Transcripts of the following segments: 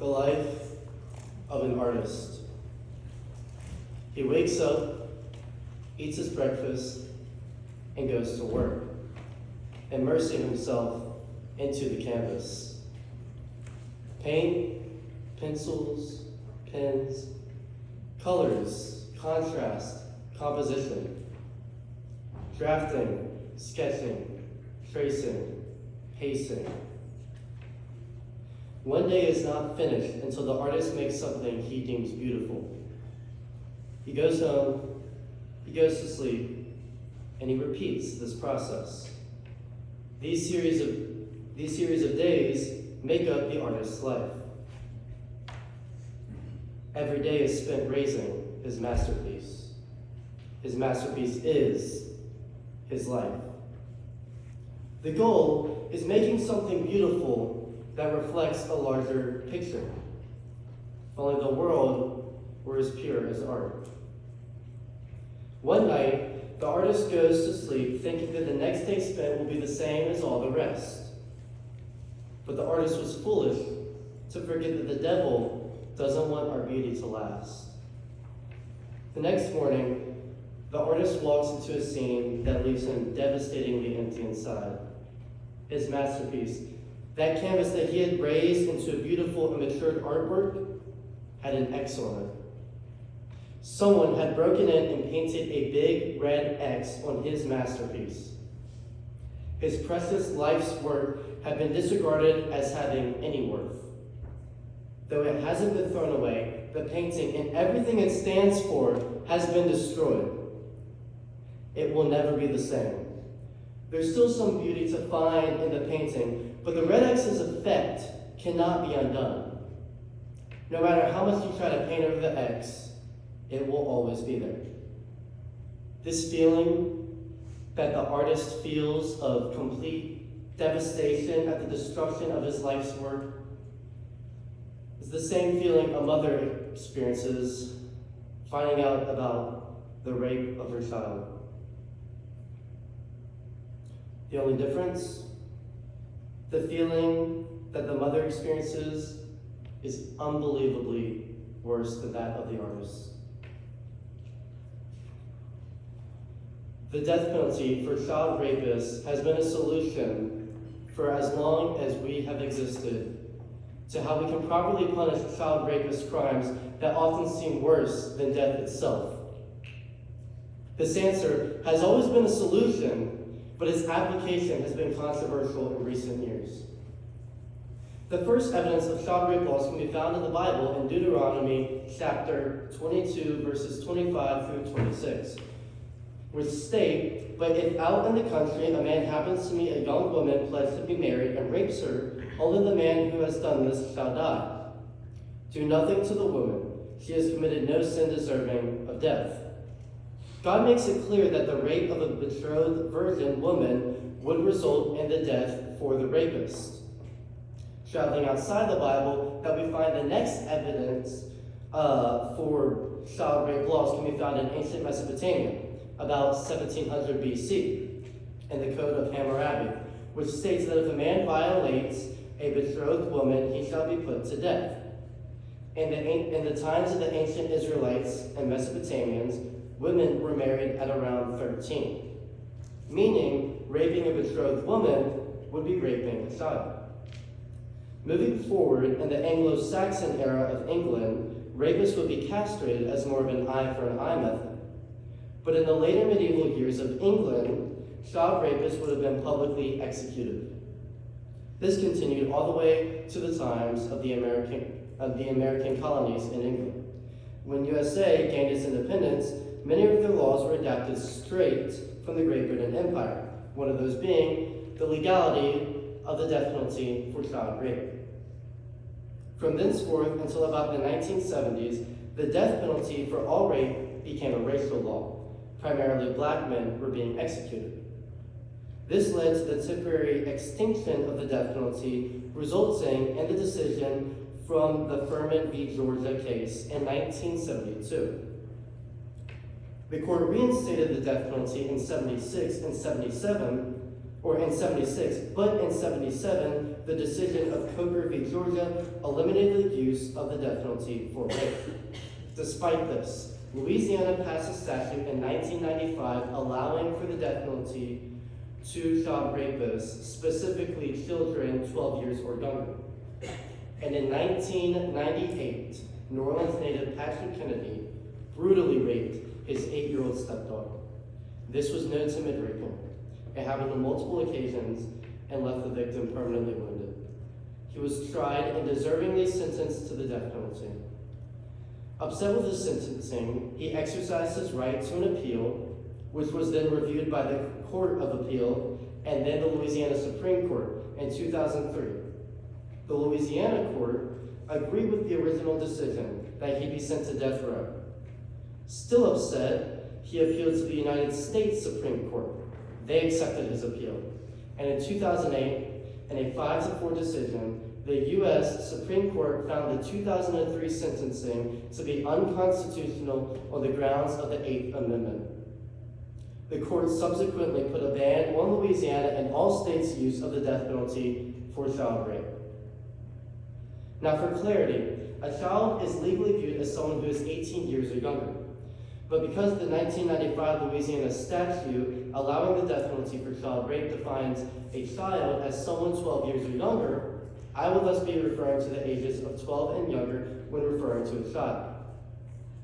The life of an artist. He wakes up, eats his breakfast, and goes to work, immersing himself into the canvas. Paint, pencils, pens, colors, contrast, composition, drafting, sketching, tracing, pacing. One day is not finished until the artist makes something he deems beautiful. He goes home, he goes to sleep, and he repeats this process. These series of days make up the artist's life. Every day is spent raising his masterpiece. His masterpiece is his life. The goal is making something beautiful that reflects a larger picture. If only the world were as pure as art. One night, the artist goes to sleep thinking that the next day spent will be the same as all the rest. But the artist was foolish to forget that the devil doesn't want our beauty to last. The next morning, the artist walks into a scene that leaves him devastatingly empty inside. His masterpiece, that canvas that he had raised into a beautiful and matured artwork, had an X on it. Someone had broken in and painted a big red X on his masterpiece. His precious life's work had been disregarded as having any worth. Though it hasn't been thrown away, the painting and everything it stands for has been destroyed. It will never be the same. There's still some beauty to find in the painting, but the red X's effect cannot be undone. No matter how much you try to paint over the X, it will always be there. This feeling that the artist feels of complete devastation at the destruction of his life's work is the same feeling a mother experiences finding out about the rape of her child. The only difference, the feeling that the mother experiences is unbelievably worse than that of the artist. The death penalty for child rapists has been a solution for as long as we have existed to how we can properly punish child rapist crimes that often seem worse than death itself. This answer has always been a solution, but its application has been controversial in recent years. The first evidence of child rape laws can be found in the Bible in Deuteronomy chapter 22, verses 25 through 26, which state, "But if out in the country a man happens to meet a young woman pledged to be married and rapes her, only the man who has done this shall die. Do nothing to the woman. She has committed no sin deserving of death." God makes it clear that the rape of a betrothed virgin woman would result in the death for the rapist. Traveling outside the Bible, that we find the next evidence for child rape laws can be found in ancient Mesopotamia, about 1700 BC, in the Code of Hammurabi, which states that if a man violates a betrothed woman, he shall be put to death. In the times of the ancient Israelites and Mesopotamians, women were married at around 13, meaning raping a betrothed woman would be raping a child. Moving forward, in the Anglo-Saxon era of England, rapists would be castrated as more of an eye for an eye method. But in the later medieval years of England, child rapists would have been publicly executed. This continued all the way to the times of the American colonies in England. When USA gained its independence, many of their laws were adapted straight from the Great Britain Empire, one of those being the legality of the death penalty for child rape. From thenceforth until about the 1970s, the death penalty for all rape became a racial law. Primarily black men were being executed. This led to the temporary extinction of the death penalty, resulting in the decision from the Furman v. Georgia case in 1972. The court reinstated the death penalty in 76 and 77, or in 76, but in 77, the decision of Coker v. Georgia eliminated the use of the death penalty for rape. Despite this, Louisiana passed a statute in 1995 allowing for the death penalty to child rapists, specifically children 12 years or younger. And in 1998, New Orleans native Patrick Kennedy brutally raped his 8-year-old stepdaughter. This was known to mid-raping. It happened on multiple occasions and left the victim permanently wounded. He was tried and deservingly sentenced to the death penalty. Upset with his sentencing, he exercised his right to an appeal, which was then reviewed by the Court of Appeal and then the Louisiana Supreme Court in 2003. The Louisiana court agreed with the original decision that he be sent to death row. Still upset, he appealed to the United States Supreme Court. They accepted his appeal. And in 2008, in a 5-4 decision, the U.S. Supreme Court found the 2003 sentencing to be unconstitutional on the grounds of the 8th Amendment. The court subsequently put a ban on Louisiana and all states' use of the death penalty for child rape. Now, for clarity, a child is legally viewed as someone who is 18 years or younger. But because the 1995 Louisiana statute allowing the death penalty for child rape defines a child as someone 12 years or younger, I will thus be referring to the ages of 12 and younger when referring to a child.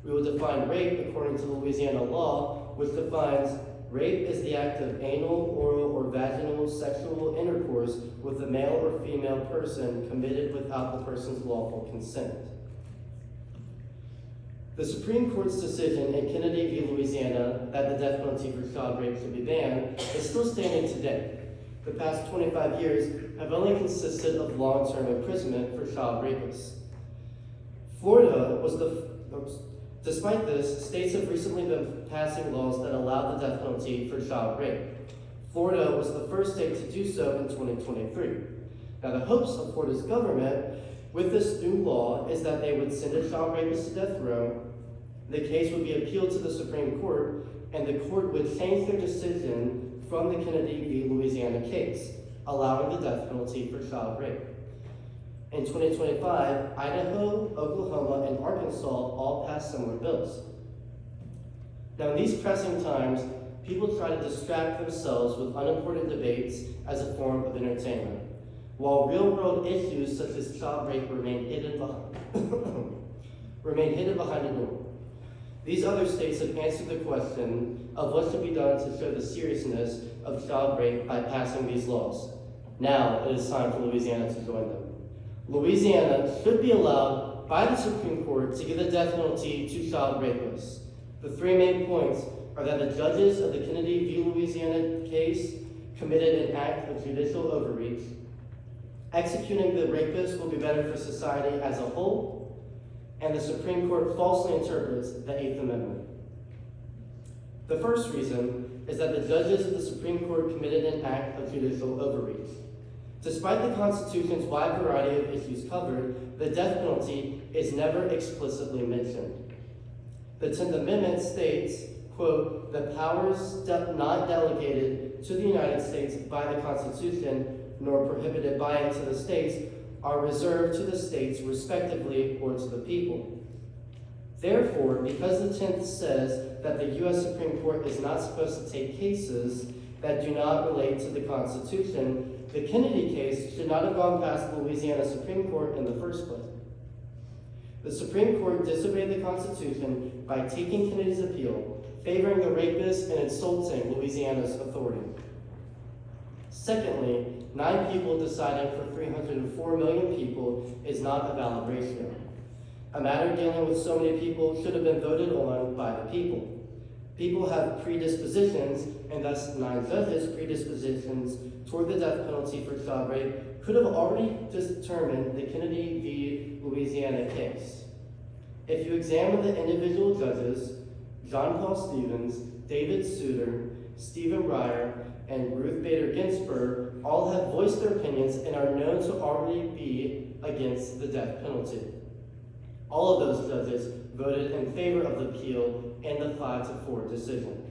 We will define rape according to Louisiana law, which defines rape as the act of anal, oral, or vaginal sexual intercourse with a male or female person committed without the person's lawful consent. The Supreme Court's decision in Kennedy v. Louisiana that the death penalty for child rape should be banned is still standing today. The past 25 years have only consisted of long-term imprisonment for child rapists. Despite this, states have recently been passing laws that allow the death penalty for child rape. Florida was the first state to do so in 2023. Now, the hopes of Florida's government with this new law is that they would send a child rapist to death row, the case would be appealed to the Supreme Court, and the court would change their decision from the Kennedy v. Louisiana case, allowing the death penalty for child rape. In 2025, Idaho, Oklahoma, and Arkansas all passed similar bills. Now, in these pressing times, people try to distract themselves with unimportant debates as a form of entertainment, while real-world issues such as child rape remain hidden behind a door. These other states have answered the question of what should be done to show the seriousness of child rape by passing these laws. Now it is time for Louisiana to join them. Louisiana should be allowed by the Supreme Court to give the death penalty to child rapists. The 3 main points are that the judges of the Kennedy v. Louisiana case committed an act of judicial overreach. Executing the rapist will be better for society as a whole, and the Supreme Court falsely interprets the 8th Amendment. The first reason is that the judges of the Supreme Court committed an act of judicial overreach. Despite the Constitution's wide variety of issues covered, the death penalty is never explicitly mentioned. The 10th Amendment states, quote, "The powers not delegated to the United States by the Constitution nor prohibited by it to the states are reserved to the states respectively or to the people." Therefore, because the 10th says that the U.S. Supreme Court is not supposed to take cases that do not relate to the Constitution, the Kennedy case should not have gone past the Louisiana Supreme Court in the first place. The Supreme Court disobeyed the Constitution by taking Kennedy's appeal, favoring the rapist and insulting Louisiana's authority. Secondly, 9 people deciding for 304 million people is not a valid ratio. A matter dealing with so many people should have been voted on by the people. People have predispositions, and thus 9 judges' predispositions toward the death penalty for child rape could have already determined the Kennedy v. Louisiana case. If you examine the individual judges, John Paul Stevens, David Souter, Stephen Breyer, and Ruth Bader Ginsburg all have voiced their opinions and are known to already be against the death penalty. All of those judges voted in favor of the appeal in the 5-4 decision.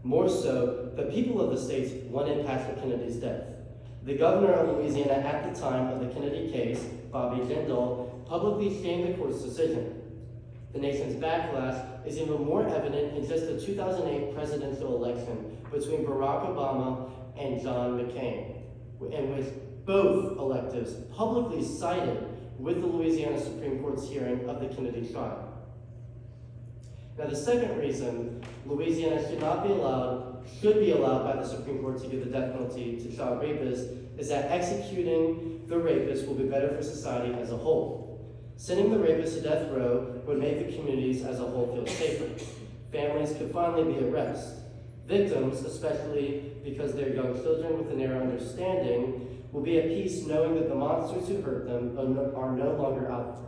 More so, the people of the states wanted Patrick Kennedy's death. The governor of Louisiana at the time of the Kennedy case, Bobby Jindal, publicly shamed the court's decision. The nation's backlash is even more evident in just the 2008 presidential election between Barack Obama and John McCain, in which both electives publicly sided with the Louisiana Supreme Court's hearing of the Kennedy trial. Now, the second reason Louisiana should be allowed by the Supreme Court to give the death penalty to child rapists is that executing the rapist will be better for society as a whole. Sending the rapist to death row would make the communities as a whole feel safer. Families could finally be at rest. Victims, especially because they're young children with a narrow understanding, will be at peace knowing that the monsters who hurt them are no longer out there.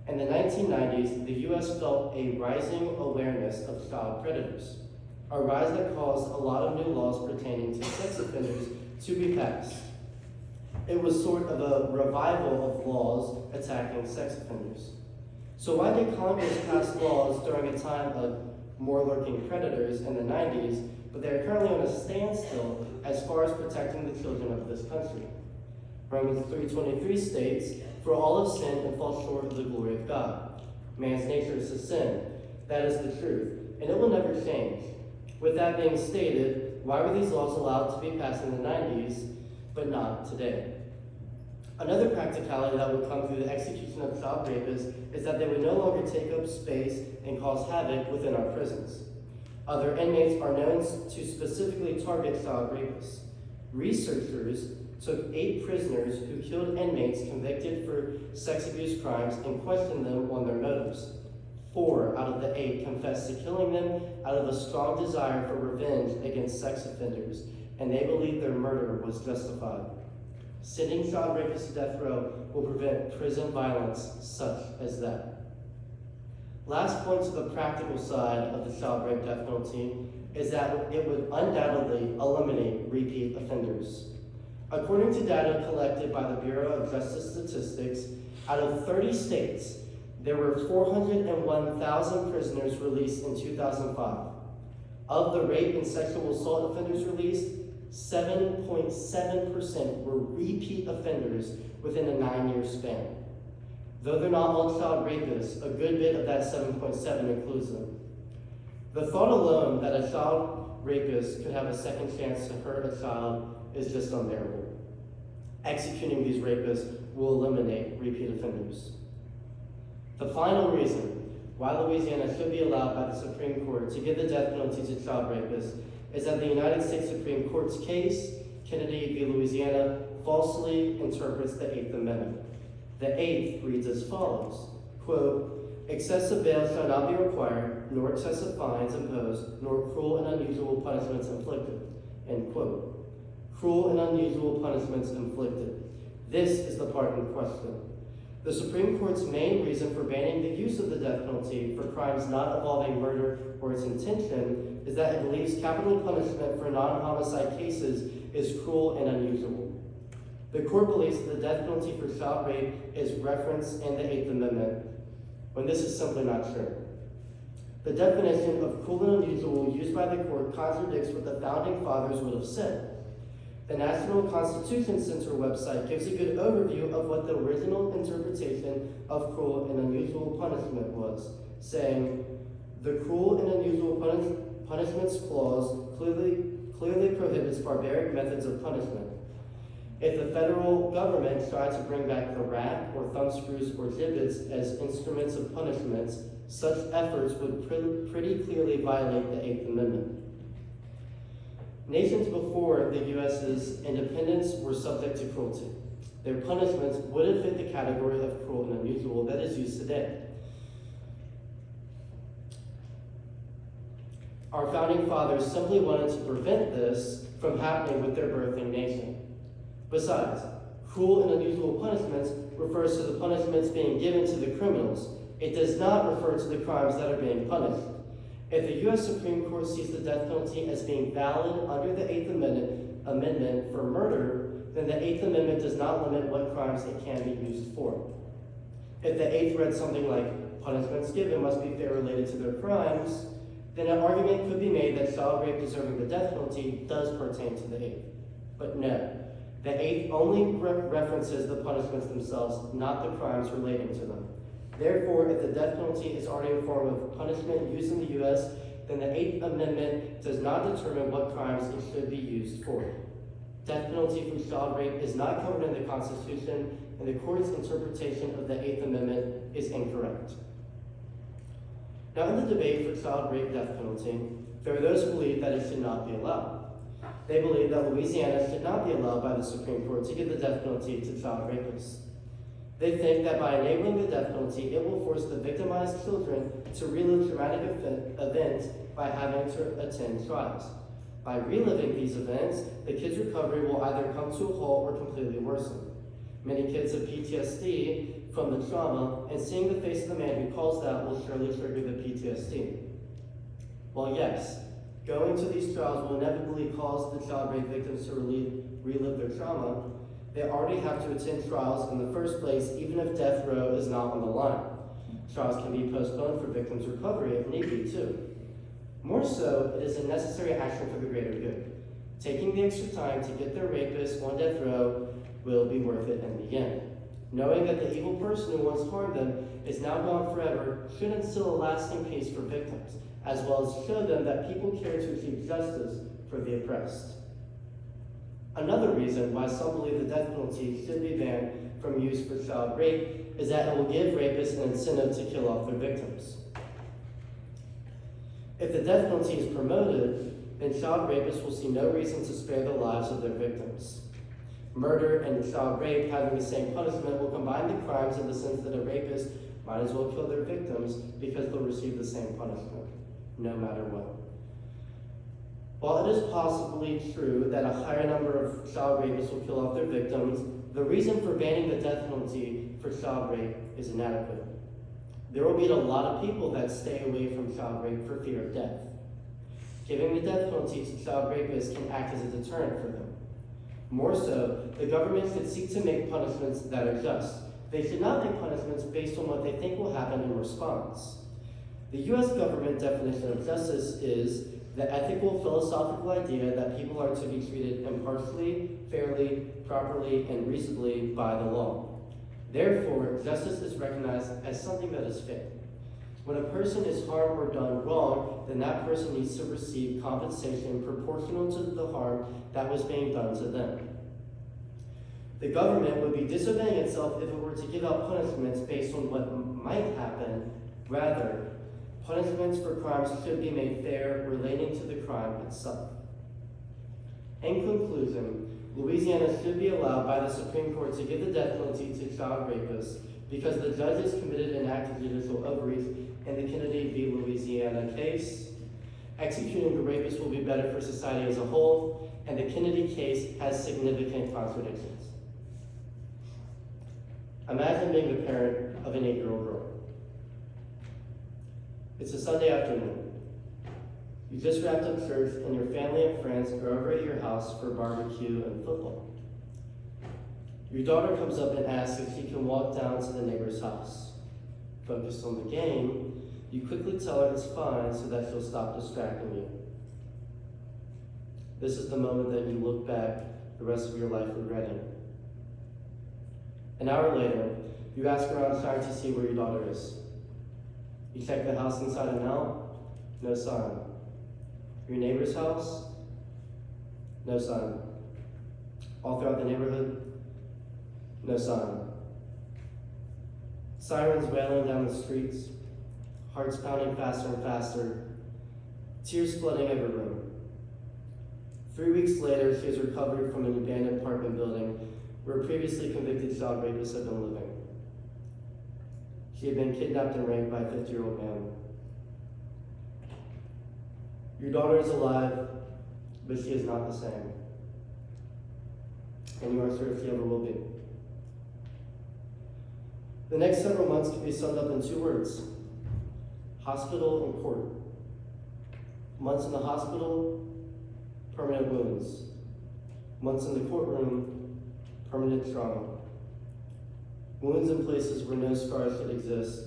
In the 1990s, the U.S. felt a rising awareness of child predators, a rise that caused a lot of new laws pertaining to sex offenders to be passed. It was sort of a revival of laws attacking sex offenders. So why did Congress pass laws during a time of more lurking predators in the 90s, but they're currently on a standstill as far as protecting the children of this country? Romans 3:23 states, "For all have sinned and fall short of the glory of God." Man's nature is to sin. That is the truth, and it will never change. With that being stated, why were these laws allowed to be passed in the 90s, but not today? Another practicality that would come through the execution of child rapists is that they would no longer take up space and cause havoc within our prisons. Other inmates are known to specifically target child rapists. Researchers took 8 prisoners who killed inmates convicted for sex abuse crimes and questioned them on their motives. 4 out of the 8 confessed to killing them out of a strong desire for revenge against sex offenders, and they believed their murder was justified. Sending child rapists to death row will prevent prison violence such as that. Last point to the practical side of the child rape death penalty is that it would undoubtedly eliminate repeat offenders. According to data collected by the Bureau of Justice Statistics, out of 30 states, there were 401,000 prisoners released in 2005. Of the rape and sexual assault offenders released, 7.7% were repeat offenders within a 9-year span. Though they're not all child rapists, a good bit of that 7.7 includes them. The thought alone that a child rapist could have a second chance to hurt a child is just unbearable. Executing these rapists will eliminate repeat offenders. The final reason why Louisiana should be allowed by the Supreme Court to give the death penalty to child rapists is that the United States Supreme Court's case, Kennedy v. Louisiana, falsely interprets the 8th Amendment. The 8th reads as follows, quote, "Excessive bail shall not be required, nor excessive fines imposed, nor cruel and unusual punishments inflicted," end quote. Cruel and unusual punishments inflicted. This is the part in question. The Supreme Court's main reason for banning the use of the death penalty for crimes not involving murder or its intention is that it believes capital punishment for non-homicide cases is cruel and unusual. The court believes that the death penalty for child rape is referenced in the 8th Amendment, when this is simply not true. The definition of cruel and unusual used by the court contradicts what the Founding Fathers would have said. The National Constitution Center website gives a good overview of what the original interpretation of cruel and unusual punishment was, saying, "The cruel and unusual punishments clause clearly prohibits barbaric methods of punishment. If the federal government tried to bring back the rack or thumbscrews or gibbets as instruments of punishments, such efforts would pretty clearly violate the 8th Amendment." Nations before the U.S.'s independence were subject to cruelty. Their punishments wouldn't fit the category of cruel and unusual that is used today. Our Founding Fathers simply wanted to prevent this from happening with their birthing nation. Besides, cruel and unusual punishments refers to the punishments being given to the criminals. It does not refer to the crimes that are being punished. If the U.S. Supreme Court sees the death penalty as being valid under the 8th Amendment for murder, then the 8th Amendment does not limit what crimes it can be used for. If the 8th read something like, "Punishments given must be fair related to their crimes," then an argument could be made that child rape deserving the death penalty does pertain to the eighth. But no, the eighth only references the punishments themselves, not the crimes relating to them. Therefore, if the death penalty is already a form of punishment used in the U.S., then the Eighth Amendment does not determine what crimes it should be used for. Death penalty for child rape is not covered in the Constitution, and the court's interpretation of the Eighth Amendment is incorrect. Now, in the debate for child rape death penalty, there are those who believe that it should not be allowed. They believe that Louisiana should not be allowed by the Supreme Court to give the death penalty to child rapists. They think that by enabling the death penalty, it will force the victimized children to relive traumatic events by having to attend trials. By reliving these events, the kids' recovery will either come to a halt or completely worsen. Many kids have PTSD from the trauma, and seeing the face of the man who caused that will surely trigger the PTSD. While yes, going to these trials will inevitably cause the child rape victims to relive their trauma, they already have to attend trials in the first place, even if death row is not on the line. Trials can be postponed for victims' recovery if need be, too. More so, it is a necessary action for the greater good. Taking the extra time to get their rapist on death row will be worth it in the end. Knowing that the evil person who once harmed them is now gone forever should instill a lasting peace for victims, as well as show them that people care to achieve justice for the oppressed. Another reason why some believe the death penalty should be banned from use for child rape is that it will give rapists an incentive to kill off their victims. If the death penalty is promoted, then child rapists will see no reason to spare the lives of their victims. Murder and child rape having the same punishment will combine the crimes in the sense that a rapist might as well kill their victims because they'll receive the same punishment, no matter what. While it is possibly true that a higher number of child rapists will kill off their victims, the reason for banning the death penalty for child rape is inadequate. There will be a lot of people that stay away from child rape for fear of death. Giving the death penalty to child rapists can act as a deterrent for them. More so, the government should seek to make punishments that are just. They should not make punishments based on what they think will happen in response. The U.S. government definition of justice is the ethical, philosophical idea that people are to be treated impartially, fairly, properly, and reasonably by the law. Therefore, justice is recognized as something that is fair. When a person is harmed or done wrong, then that person needs to receive compensation proportional to the harm that was being done to them. The government would be disobeying itself if it were to give out punishments based on what might happen. Rather, punishments for crimes should be made fair relating to the crime itself. In conclusion, Louisiana should be allowed by the Supreme Court to give the death penalty to child rapists because the judges committed an act of judicial overreach in the Kennedy v. Louisiana case. Executing the rapist will be better for society as a whole, and the Kennedy case has significant contradictions. Imagine being the parent of an 8-year-old girl. It's a Sunday afternoon. You just wrapped up church and your family and friends are over at your house for barbecue and football. Your daughter comes up and asks if she can walk down to the neighbor's house. Focused on the game, you quickly tell her it's fine so that she'll stop distracting you. This is the moment that you look back the rest of your life regretting. An hour later, you ask around trying to see where your daughter is. You check the house inside and out, no sign. Your neighbor's house, no sign. All throughout the neighborhood, no sign. Sirens wailing down the streets, hearts pounding faster and faster, tears flooding every room. 3 weeks later, she has recovered from an abandoned apartment building where a previously convicted child rapist had been living. She had been kidnapped and raped by a 50-year-old man. Your daughter is alive, but she is not the same. And you aren't sure if she ever will be. The next several months can be summed up in 2 words: hospital and court. Months in the hospital, permanent wounds. Months in the courtroom, permanent trauma. Wounds in places where no scars should exist.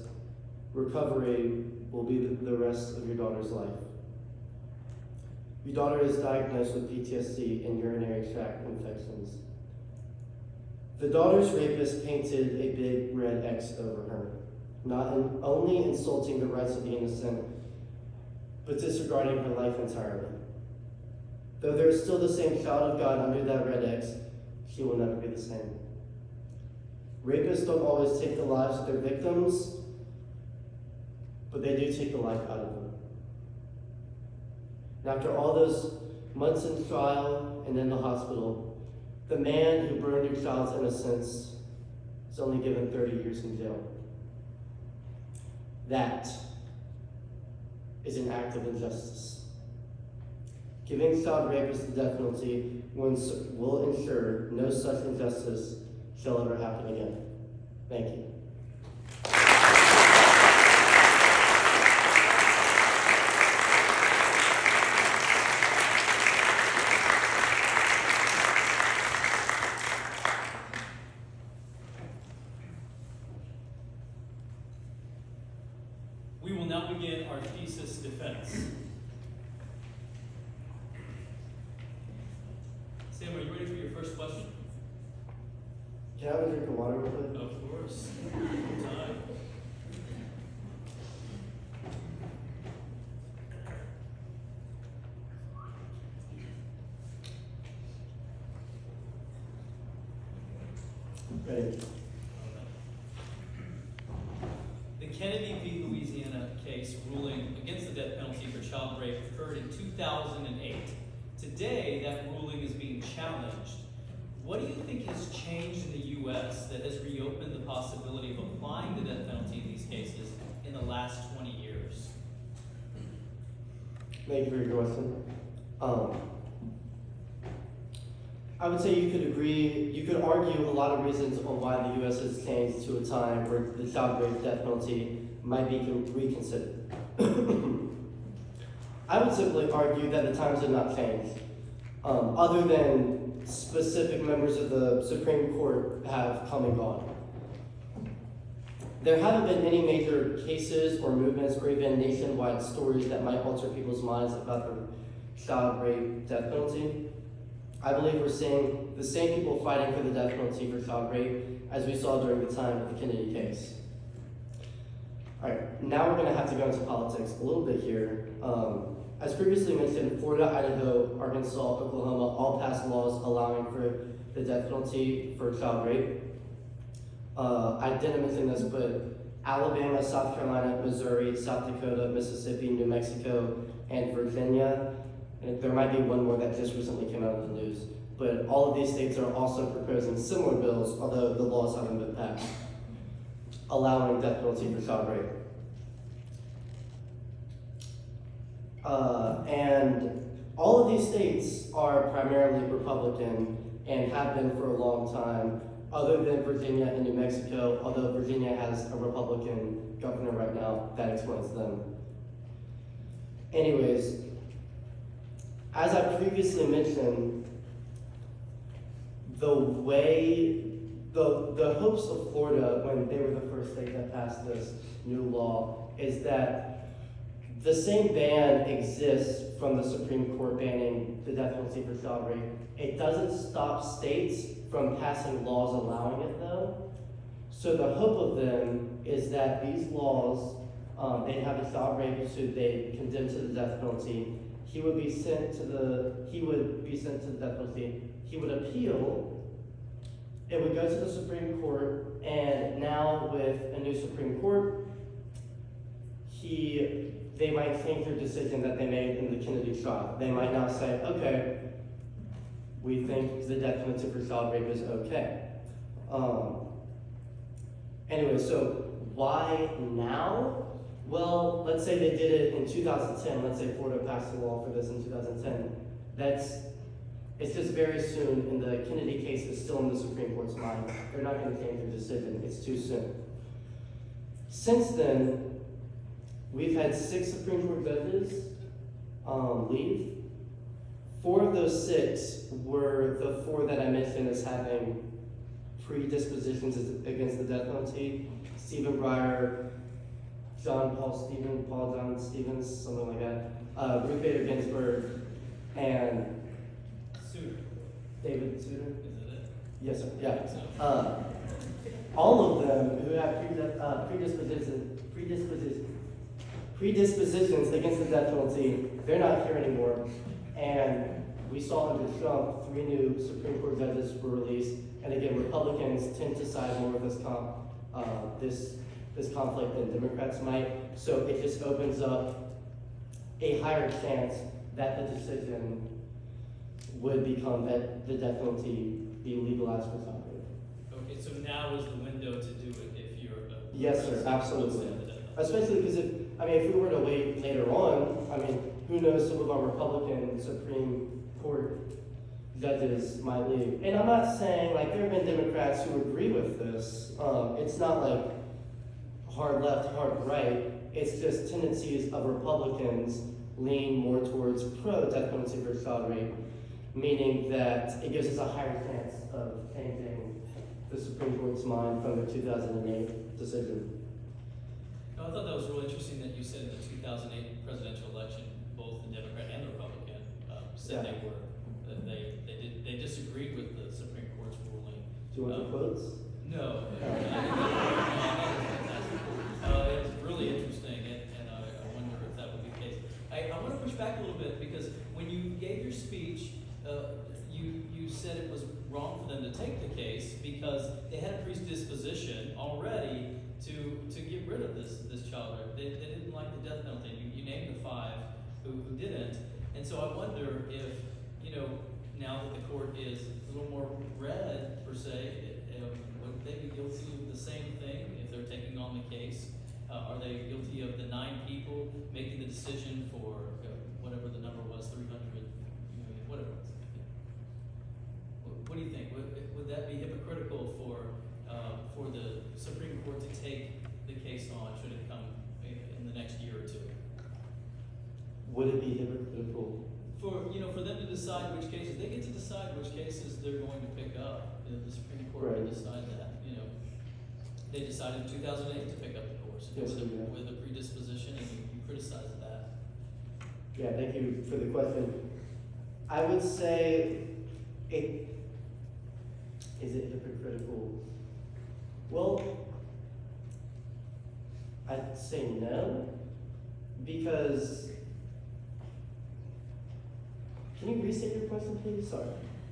Recovery will be the rest of your daughter's life. Your daughter is diagnosed with PTSD and urinary tract infections. The daughter's rapist painted a big red X over her, not only insulting the rights of the innocent, but disregarding her life entirely. Though there is still the same child of God under that red X, she will never be the same. Rapists don't always take the lives of their victims, but they do take the life out of them. And after all those months in trial and in the hospital, the man who burned your child's innocence is only given 30 years in jail. That is an act of injustice. Giving child rapists the death penalty will ensure no such injustice shall ever happen again. Thank you. We will now begin our thesis defense. Sam, are you ready for your first question? Can I have a drink of water real quick? Of course. Time. Ready. The Kennedy v. Louisiana case ruling against the death penalty for child rape occurred in 2008. Today, that ruling is being challenged. What do you think has changed in the U.S. that has reopened the possibility of applying the death penalty in these cases in the last 20 years? Thank you for your question. I would say you could argue a lot of reasons on why the U.S. has changed to a time where the child rape death penalty might be reconsidered. I would simply argue that the times have not changed, other than specific members of the Supreme Court have come and gone. There haven't been any major cases or movements or even nationwide stories that might alter people's minds about the child rape death penalty. I believe we're seeing the same people fighting for the death penalty for child rape as we saw during the time of the Kennedy case. All right, now we're going to have to go into politics a little bit here. As previously mentioned, Florida, Idaho, Arkansas, Oklahoma all passed laws allowing for the death penalty for child rape. I didn't mention this, but Alabama, South Carolina, Missouri, South Dakota, Mississippi, New Mexico, and Virginia. And there might be one more that just recently came out of the news. But all of these states are also proposing similar bills, although the laws haven't been passed, allowing death penalty for child rape. And all of these states are primarily Republican and have been for a long time, other than Virginia and New Mexico, although Virginia has a Republican governor right now. That explains them. Anyways, as I previously mentioned, the hopes of Florida when they were the first state that passed this new law is that the same ban exists from the Supreme Court banning the death penalty for child rape. It doesn't stop states from passing laws allowing it though. So the hope of them is that these laws, they'd have a child rapist who they condemn to the death penalty. He would be sent to the death penalty. He would appeal. It would go to the Supreme Court, and now with a new Supreme Court, they might change their decision that they made in the Kennedy trial. They might now say, okay, we think the death penalty for child rape is okay. Anyway, so why now? Well, let's say they did it in 2010. Let's say Florida passed a law for this in 2010. It's just very soon, and the Kennedy case is still in the Supreme Court's mind. They're not going to change their decision. It's too soon. Since then, we've had 6 Supreme Court judges leave. 4 of those 6 were the 4 that I mentioned as having predispositions against the death penalty: Stephen Breyer, Paul John Stevens, something like that, Ruth Bader Ginsburg, and Souter, David Souter. is it it? Yes, sir. I Yeah. think so. All of them who have predispositions against the death penalty, they're not here anymore. And we saw under Trump, 3 new Supreme Court judges were released. And again, Republicans tend to side more with this conflict than Democrats might. So it just opens up a higher chance that the decision would become that the death penalty be legalized for some reason. Okay, so now is the window to do it if you're a. Yes, sir, absolutely. Opposed to the death penalty. Especially because if we were to wait later on, who knows, some of our Republican Supreme Court judges might leave. And I'm not saying, like, there have been Democrats who agree with this. It's not like hard left, hard right. It's just tendencies of Republicans lean more towards pro-death penalty for child rape, meaning that it gives us a higher chance of changing the Supreme Court's mind from the 2008 decision. No, I thought that was really interesting that you said in the 2008 presidential election, both the Democrat and the Republican said Yeah. they disagreed with the Supreme Court's ruling. Do you want the quotes? No. It was really interesting, and I wonder if that would be the case. I want to push back a little bit because when you gave your speech, you said it was wrong for them to take the case because they had a predisposition already to get rid of this child rape. They didn't like the death penalty. You named the 5 who didn't, and so I wonder if now that the court is a little more red per se, would they be guilty of the same thing if they're taking on the case? Are they guilty of the 9 people making the decision for whatever the number was, 300 million, whatever it was? What do you think? Would that be hypocritical for the Supreme Court to take the case on should it come in the next year or 2? Would it be hypocritical? For them to decide which cases, they get to decide which cases they're going to pick up. The Supreme Court can decide that. They decided in 2008 to pick up the course Yes, with a predisposition, and you criticized that. Yeah, thank you for the question. I would say is it hypocritical? Well, I'd say no, because, can you restate your question, please? Sorry.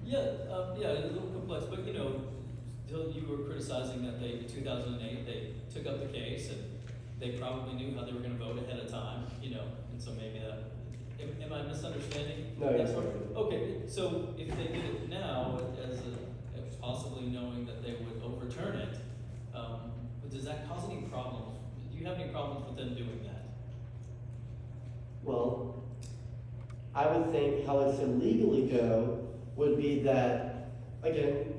Yeah, it's a little complex, but you were criticizing that in 2008, they took up the case, and they probably knew how they were going to vote ahead of time, and so maybe that. Am I misunderstanding? No, yes, sir. Okay, so if they did it now, as possibly knowing that they would overturn it, does that cause any problems? Do you have any problems with them doing that? Well, I would think how it should legally go would be that, again,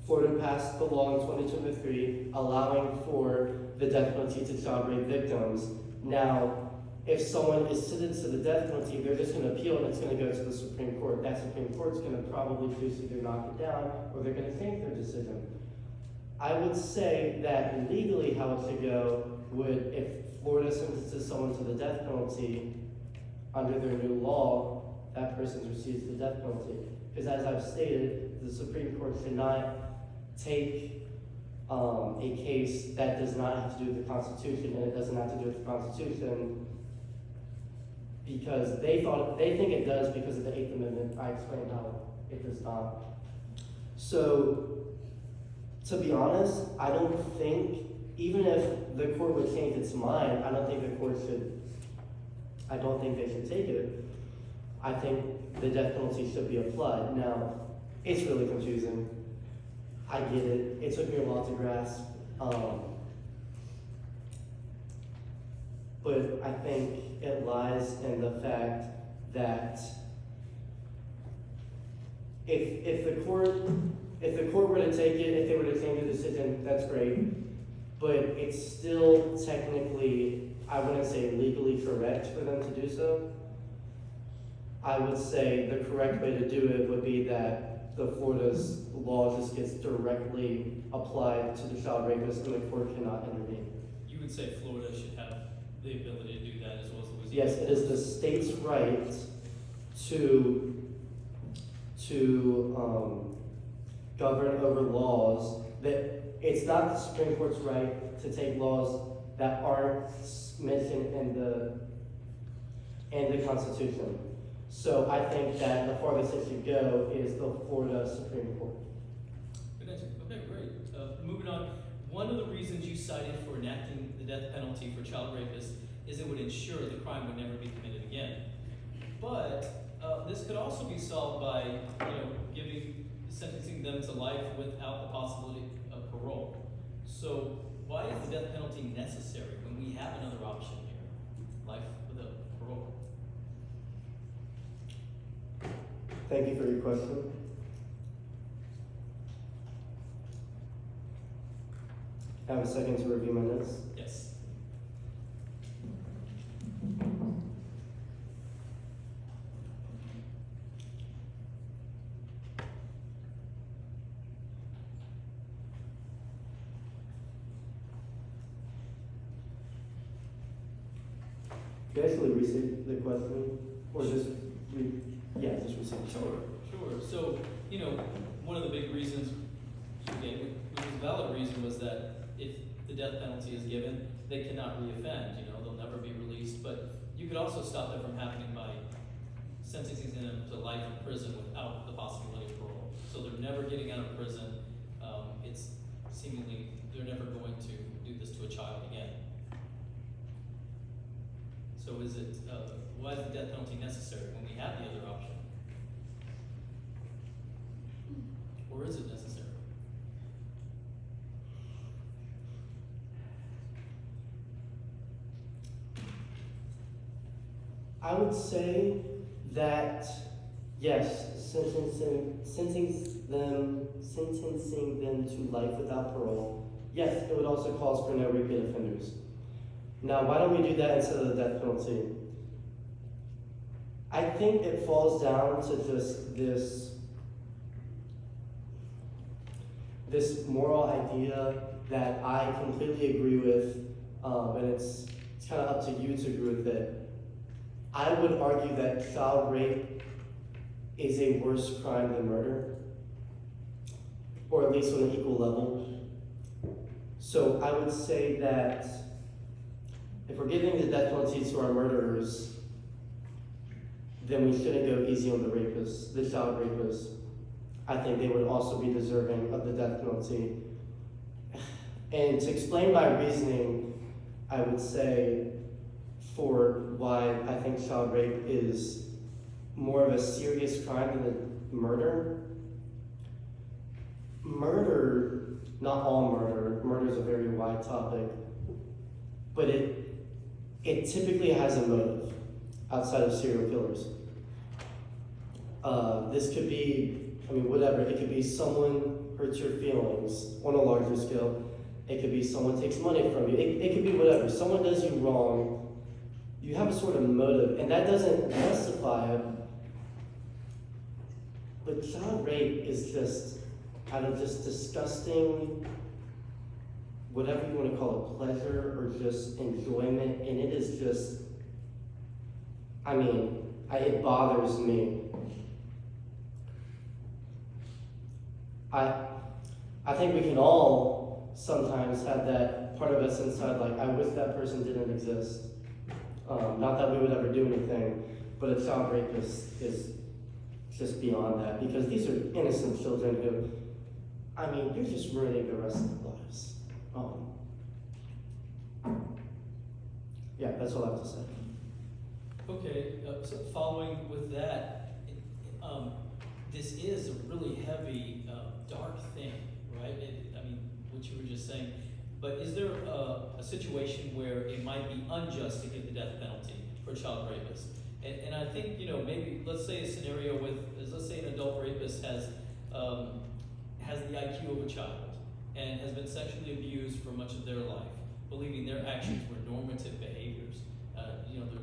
Florida passed the law in 2023 allowing for the death penalty to child rape victims. Now, if someone is sentenced to the death penalty, they're just going to appeal and it's going to go to the Supreme Court. That Supreme Court's going to probably choose to either knock it down or they're going to change their decision. I would say that legally how it should go would, if Florida sentences someone to the death penalty under their new law, that person receives the death penalty. Because as I've stated, the Supreme Court should not take a case that does not have to do with the Constitution, and it doesn't have to do with the Constitution because they think it does because of the 8th Amendment. I explained how it does not. So, to be honest, I don't think, even if the court would change its mind, I don't think they should take it. I think the death penalty should be applied. Now, it's really confusing. I get it. It took me a while to grasp. But I think it lies in the fact that if the court were to take it, if they were to change the decision, that's great. But it's still technically, I wouldn't say legally correct for them to do so. I would say the correct way to do it would be that the Florida's law just gets directly applied to the child rapist and the court cannot intervene. You would say Florida should have the ability to do that as well as Louisiana? Yes, it is the state's right to govern over laws that, it's not the Supreme Court's right to take laws that aren't mentioned in the Constitution. So I think that the farthest it should go is the Florida Supreme Court. Good answer. Okay, great. Moving on, one of the reasons you cited for enacting the death penalty for child rapists is it would ensure the crime would never be committed again. But this could also be solved by, sentencing them to life without the possibility of parole. So why is the death penalty necessary when we have another option here, life without parole? Thank you for your question. I have a second to review my notes. Yes. You actually restate the question, or just just restate. Sure. So, one of the big reasons you gave, which was a valid reason, was that if the death penalty is given, they cannot reoffend, they'll never be released. But you could also stop that from happening by sentencing them to life in prison without the possibility of parole. So they're never getting out of prison. It's seemingly, they're never going to do this to a child again. So why is the death penalty necessary when we have the other option? Or is it necessary? I would say that, yes, sentencing them to life without parole, yes, it would also cause for no repeat offenders. Now, why don't we do that instead of the death penalty? I think it falls down to just this moral idea that I completely agree with, and it's kind of up to you to agree with it. I would argue that child rape is a worse crime than murder, or at least on an equal level. So I would say that if we're giving the death penalty to our murderers, then we shouldn't go easy on the rapists, the child rapists. I think they would also be deserving of the death penalty. And to explain my reasoning, I would say for why I think child rape is more of a serious crime than murder. Murder, not all murder is a very wide topic, but it typically has a motive outside of serial killers. This could be, whatever. It could be someone hurts your feelings on a larger scale. It could be someone takes money from you. It could be whatever. Someone does you wrong. You have a sort of motive, and that doesn't justify it. But child rape is just out of just disgusting, whatever you want to call it, pleasure or just enjoyment, and it is just, it bothers me. I think we can all sometimes have that part of us inside, like, I wish that person didn't exist. Not that we would ever do anything, but a child rapist is just beyond that, because these are innocent children who, you're just ruining the rest of their lives. Yeah, that's all I have to say. Okay, so following with that, this is a really heavy, dark thing, right? What you were just saying. But is there a situation where it might be unjust to give the death penalty for child rapists? And I think, maybe, let's say a scenario let's say an adult rapist has the IQ of a child and has been sexually abused for much of their life, believing their actions were normative behaviors.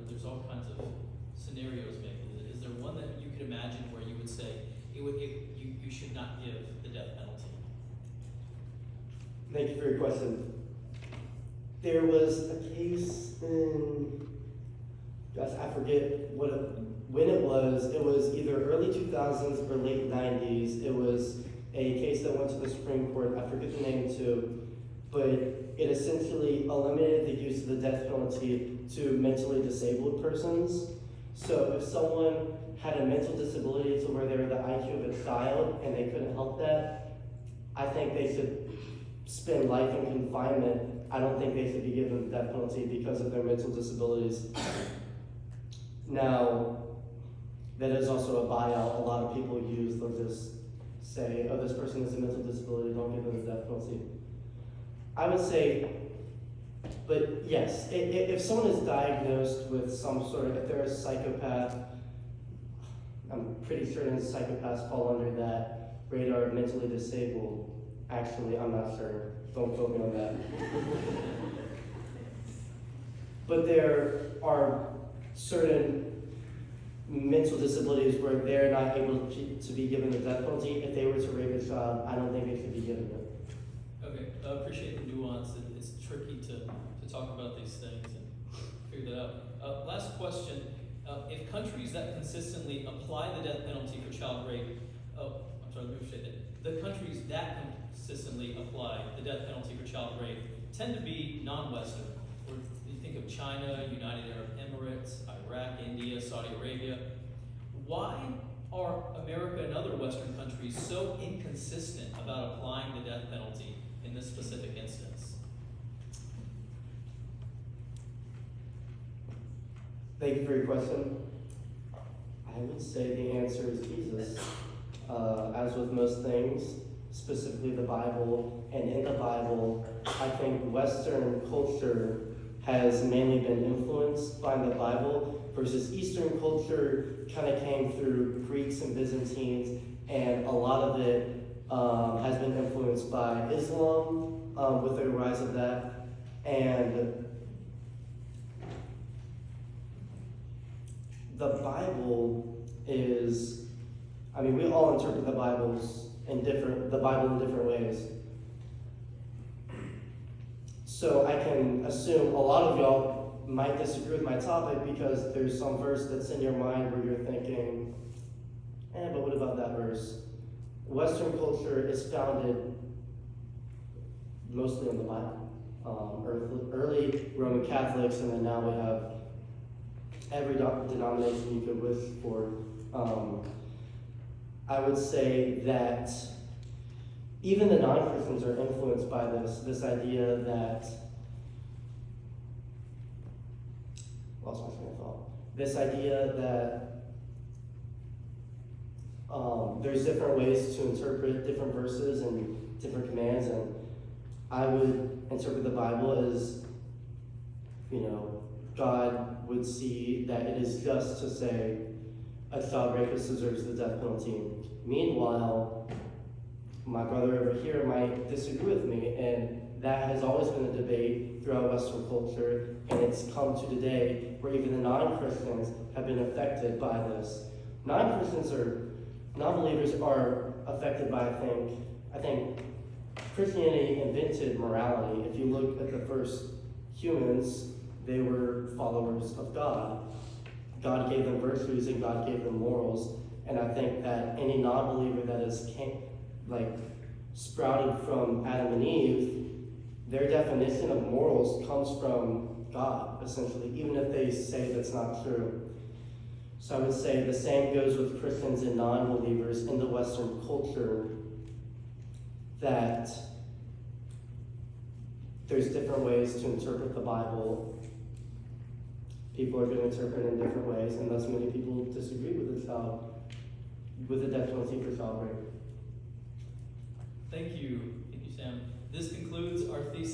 There's all kinds of scenarios maybe. Is there one that you could imagine where you would say you should not give the death penalty? Thank you for your question. There was a case in, gosh, I forget when it was. It was either early 2000s or late 90s. It was a case that went to the Supreme Court. I forget the name too, but it essentially eliminated the use of the death penalty to mentally disabled persons. So if someone had a mental disability to where they were the IQ of a child and they couldn't help that, I think they should spend life in confinement. I don't think they should be given the death penalty because of their mental disabilities. Now, that is also a buyout. A lot of people use, they'll just say, oh, this person has a mental disability, don't give them the death penalty. I would say, but yes, if someone is diagnosed with some sort of, if they're a psychopath, I'm pretty sure psychopaths fall under that radar of mentally disabled. Actually, I'm not sure. Don't quote me on that. But there are certain mental disabilities where they're not able to be given the death penalty. If they were to rape a child, I don't think they should be given it. Okay, I appreciate the nuance. It's tricky to talk about these things and figure that out. Last question. If countries that consistently apply the death penalty for child rape, let me restate that. The countries that consistently apply the death penalty for child rape tend to be non-Western. Or you think of China, United Arab Emirates, Iraq, India, Saudi Arabia. Why are America and other Western countries so inconsistent about applying the death penalty in this specific instance? Thank you for your question. I would say the answer is Jesus. As with most things, specifically the Bible, and in the Bible, I think Western culture has mainly been influenced by the Bible, versus Eastern culture kind of came through Greeks and Byzantines, and a lot of it has been influenced by Islam with the rise of that. And the Bible is, I mean, we all interpret the Bible in different ways. So I can assume a lot of y'all might disagree with my topic because there's some verse that's in your mind where you're thinking, but what about that verse? Western culture is founded mostly on the Bible. Early Roman Catholics, and then now we have every denomination you could wish for. I would say that even the non-Christians are influenced by this idea that, lost my train of thought, this idea that there's different ways to interpret different verses and different commands, and I would interpret the Bible as, God would see that it is just to say a child rapist deserves the death penalty. Meanwhile, my brother over here might disagree with me, and that has always been a debate throughout Western culture, and it's come to today where even the non-Christians have been affected by this. Non-believers are affected by, I think Christianity invented morality. If you look at the first humans, they were followers of God. God gave them virtues and God gave them morals. And I think that any non-believer that is sprouted from Adam and Eve, their definition of morals comes from God, essentially, even if they say that's not true. So I would say the same goes with Christians and non-believers in the Western culture, that there's different ways to interpret the Bible. People are going to interpret it in different ways, and thus many people disagree with the death penalty for child rape. Thank you, Sam. This concludes our thesis.